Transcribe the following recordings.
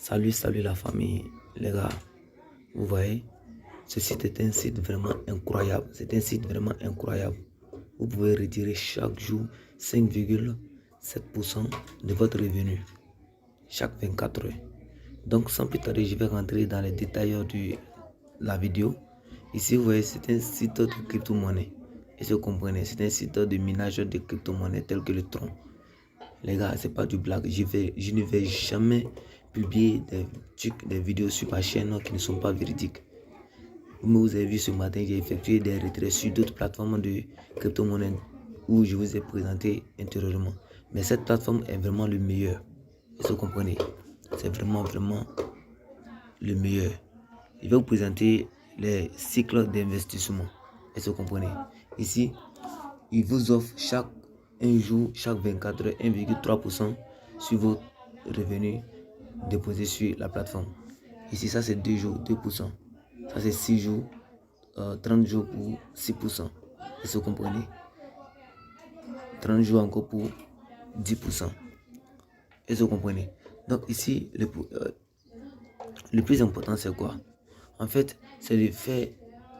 Salut la famille, les gars. Vous voyez, ce site est un site vraiment incroyable. C'est un site vraiment incroyable. Vous pouvez retirer chaque jour 5,7% de votre revenu chaque 24 heures. Donc, sans plus tarder, je vais rentrer dans les détails de la vidéo. Ici, vous voyez, c'est un site de crypto-monnaie. Et si vous comprenez, c'est un site de minage de crypto-monnaie tel que le Tron. Les gars, c'est pas du blague. Je ne vais jamais publier des vidéos sur ma chaîne qui ne sont pas véridiques. Vous avez vu ce matin, j'ai effectué des retraits sur d'autres plateformes de crypto-monnaie où je vous ai présenté intérieurement. Mais cette plateforme est vraiment le meilleur. Est-ce que vous comprenez? C'est vraiment le meilleur. Je vais vous présenter les cycles d'investissement. Est-ce que vous comprenez? Ici, il vous offre chaque 24 heures, 1,3% sur vos revenus déposés sur la plateforme. Ici, ça c'est 2 jours, 2%. Ça c'est 6 jours, 30 jours pour 6%. Est-ce que vous comprenez? 30 jours encore pour 10%. Est-ce que vous comprenez? Donc ici, le plus important c'est quoi? En fait, c'est de faire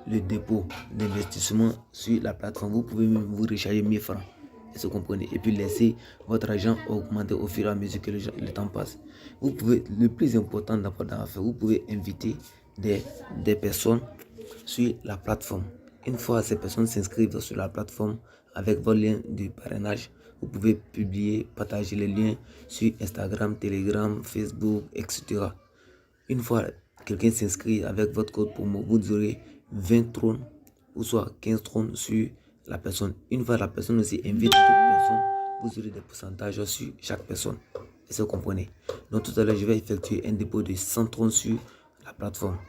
le dépôt d'investissement sur la plateforme. Vous pouvez même vous recharger 1000 francs. Est-ce que vous comprenez? Et puis laisser votre argent augmenter au fur et à mesure que le temps passe. Vous pouvez, le plus important d'abord dans l'affaire, vous pouvez inviter des personnes sur la plateforme. Une fois ces personnes s'inscrivent sur la plateforme avec votre lien de parrainage, vous pouvez publier, partager les liens sur Instagram, Telegram, Facebook, etc. Une fois quelqu'un s'inscrit avec votre code promo, vous aurez 20 trônes ou soit 15 trônes sur la personne. Une fois la personne aussi invite d'autres personnes, vous aurez des pourcentages sur chaque personne. Est-ce que vous comprenez? Donc tout à l'heure, je vais effectuer un dépôt de 100 trônes sur la plateforme.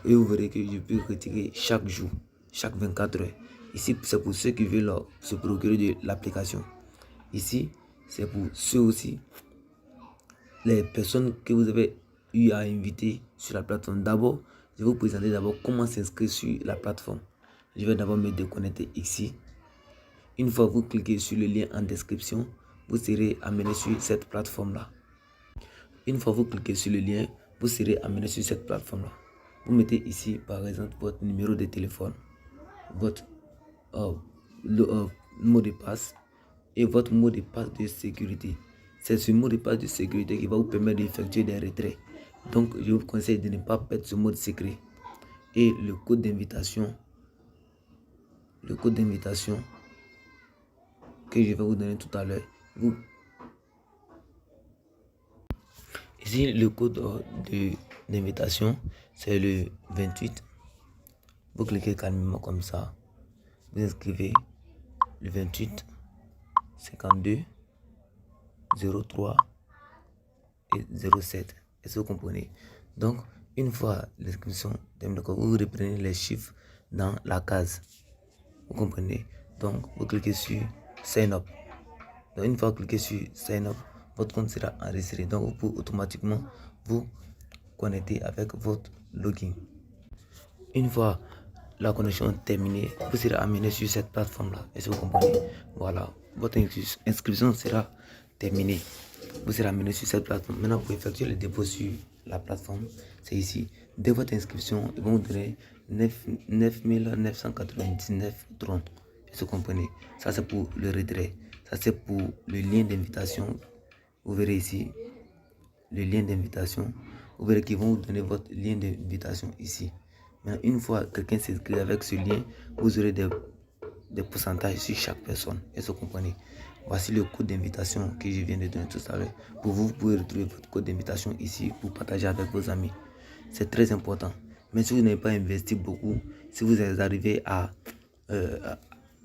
Et vous verrez que je peux retirer chaque jour, chaque 24 heures. Ici, c'est pour ceux qui veulent se procurer de l'application. Ici, c'est pour ceux aussi, les personnes que vous avez eu à inviter sur la plateforme. D'abord, je vais vous présenter d'abord comment s'inscrire sur la plateforme. Je vais d'abord me déconnecter ici. Une fois vous cliquez sur le lien en description, vous serez amené sur cette plateforme-là. Une fois vous cliquez sur le lien, vous serez amené sur cette plateforme-là. Vous mettez ici, par exemple, votre numéro de téléphone, votre mot de passe et votre mot de passe de sécurité. C'est ce mot de passe de sécurité qui va vous permettre d'effectuer des retraits. Donc, je vous conseille de ne pas perdre ce mot de secret. Et le code d'invitation que je vais vous donner tout à l'heure. Ici, le code d'invitation, c'est le 28. Vous cliquez calmement comme ça. Vous inscrivez le 28 52 03 et 07. Est-ce que vous comprenez? Donc, une fois l'inscription terminée, vous reprenez les chiffres dans la case. Vous comprenez? Donc, vous cliquez sur Sign Up. Donc, une fois que vous cliquez sur Sign Up, votre compte sera enregistré. Donc, vous pouvez automatiquement vous connecter avec votre login. Une fois la connexion terminée, vous serez amené sur cette plateforme-là. Est-ce que vous comprenez? Voilà, votre inscription sera terminée. Vous serez amené sur cette plateforme. Maintenant, pour effectuer le dépôt sur la plateforme, c'est ici. Dès votre inscription, ils vont vous donner 9 999 trônes. Est-ce que vous comprenez? Ça, c'est pour le retrait. Ça, c'est pour le lien d'invitation. Vous verrez ici le lien d'invitation. Vous verrez qu'ils vont vous donner votre lien d'invitation ici. Mais une fois quelqu'un s'inscrit avec ce lien, vous aurez des pourcentages sur chaque personne. Est-ce que vous comprenez? Voici le code d'invitation que je viens de donner tout à l'heure. Pour vous, vous pouvez retrouver votre code d'invitation ici pour partager avec vos amis. C'est très important. Mais si vous n'avez pas investi beaucoup, si vous arrivez à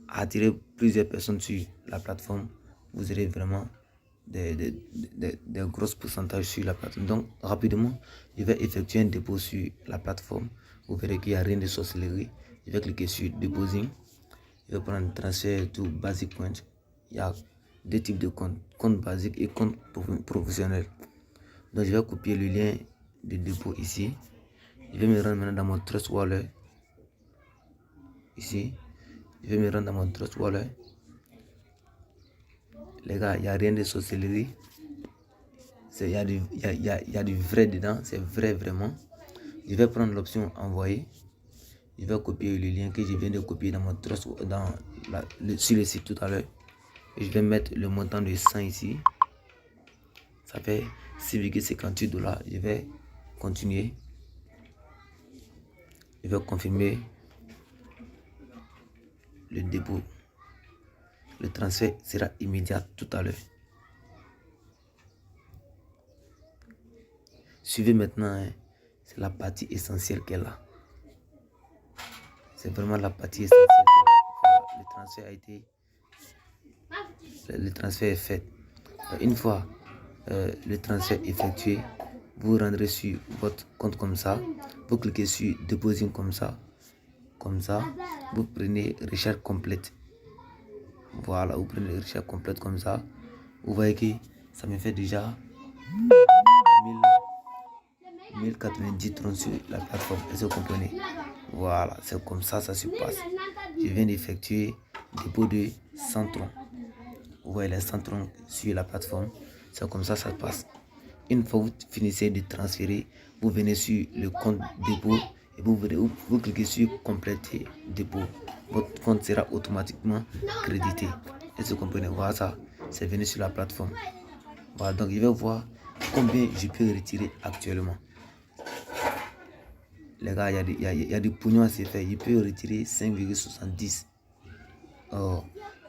attirer plusieurs personnes sur la plateforme, vous aurez vraiment des gros pourcentages sur la plateforme. Donc, rapidement, je vais effectuer un dépôt sur la plateforme. Vous verrez qu'il n'y a rien de sorcellerie. Je vais cliquer sur Deposing. Je vais prendre transfert to Basic Point. Il y a deux types de comptes, compte basique et compte professionnel. Donc, je vais copier le lien de dépôt ici. Je vais me rendre maintenant dans mon Trust Wallet. Ici, je vais me rendre dans mon Trust Wallet. Les gars, il n'y a rien de sorcellerie. Il y a du vrai dedans, c'est vrai vraiment. Je vais prendre l'option envoyer. Je vais copier le lien que je viens de copier dans mon trust, sur le site tout à l'heure. Et je vais mettre le montant de 100 ici. Ça fait 6,58 $. Je vais continuer. Je vais confirmer le dépôt. Le transfert sera immédiat tout à l'heure. Suivez maintenant, hein, c'est la partie essentielle qu'elle a. C'est vraiment la partie essentielle qu'elle a. Le transfert a été... Le transfert est fait. Une fois le transfert effectué, vous rendrez sur votre compte comme ça. Vous cliquez sur Deposit comme ça. Comme ça, vous prenez recharge complète. Voilà, vous prenez recharge complète comme ça. Vous voyez que ça me fait déjà 1090 troncs sur la plateforme. Est-ce que vous comprenez? Voilà, c'est comme ça se passe. Je viens d'effectuer dépôt de 100 troncs. Vous voyez les 100 troncs sur la plateforme. C'est comme ça se passe. Une fois que vous finissez de transférer, vous venez sur le compte dépôt et vous cliquez sur compléter dépôt. Votre compte sera automatiquement crédité. Est-ce que vous comprenez? Voilà, ça, c'est venu sur la plateforme. Voilà, donc je vais voir combien je peux retirer actuellement. Les gars, il y a du pognon à se faire. Je peux retirer 5,70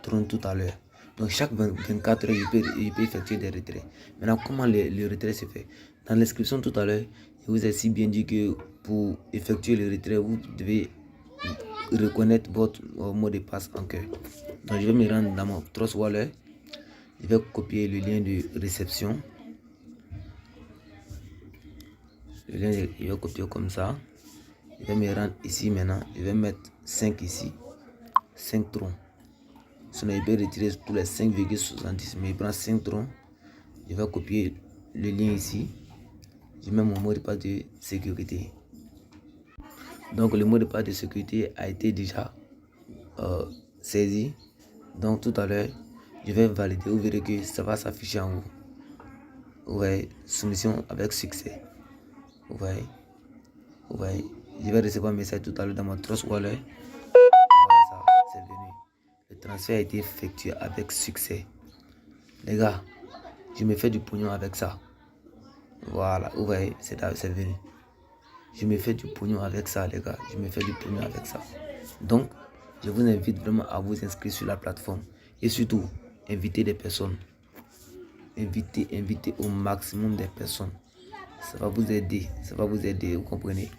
troncs tout à l'heure. Donc chaque 24 heures, je peux effectuer des retraits. Maintenant, comment le retrait se fait? Dans l'inscription tout à l'heure, je vous ai si bien dit que pour effectuer le retrait, vous devez reconnaître votre mot de passe en cœur. Donc je vais me rendre dans mon Trust Wallet. Je vais copier le lien de réception. Le lien, je vais copier comme ça. Je vais me rendre ici maintenant. Je vais mettre 5 ici. 5 troncs. Sinon, je peux retirer tous les 5,70. Mais je prends 5 troncs. Je vais copier le lien ici. Je mets mon mot de passe de sécurité. Donc, le mot de passe de sécurité a été déjà saisi. Donc, tout à l'heure, je vais valider. Vous verrez que ça va s'afficher en haut. Vous voyez, soumission avec succès. Vous voyez. Je vais recevoir un message tout à l'heure dans mon Trust Wallet. Voilà, ça, c'est venu. Le transfert a été effectué avec succès. Les gars, je me fais du pognon avec ça. Voilà, vous voyez, c'est venu. Je me fais du pognon avec ça, les gars. Je me fais du pognon avec ça. Donc, je vous invite vraiment à vous inscrire sur la plateforme. Et surtout, invitez des personnes. Invitez au maximum des personnes. Ça va vous aider. Vous comprenez?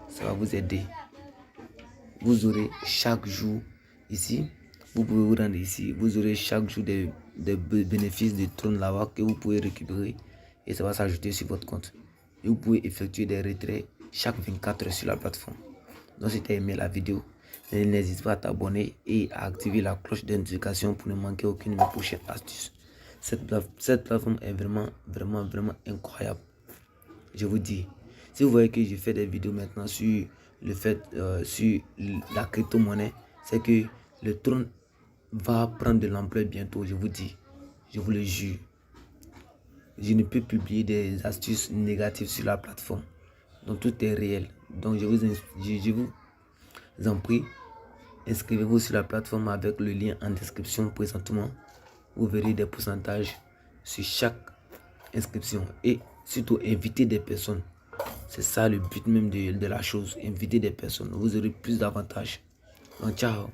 Ça va vous aider. Vous aurez chaque jour ici. Vous pouvez vous rendre ici. Vous aurez chaque jour des bénéfices de trône là-bas que vous pouvez récupérer. Et ça va s'ajouter sur votre compte. Et vous pouvez effectuer des retraits chaque 24 heures sur la plateforme. Donc si tu as aimé la vidéo, n'hésite pas à t'abonner et à activer la cloche de notification pour ne manquer aucune de mes prochaines astuces. Cette plateforme est vraiment incroyable. Je vous dis, si vous voyez que je fais des vidéos maintenant sur le fait, sur la crypto-monnaie, c'est que le trône va prendre de l'ampleur bientôt, je vous dis. Je vous le jure. Je ne peux publier des astuces négatives sur la plateforme. Donc tout est réel. Donc je vous en prie, inscrivez-vous sur la plateforme avec le lien en description présentement. Vous verrez des pourcentages sur chaque inscription. Et surtout, invitez des personnes. C'est ça le but même de la chose. Invitez des personnes. Vous aurez plus d'avantages. Donc ciao.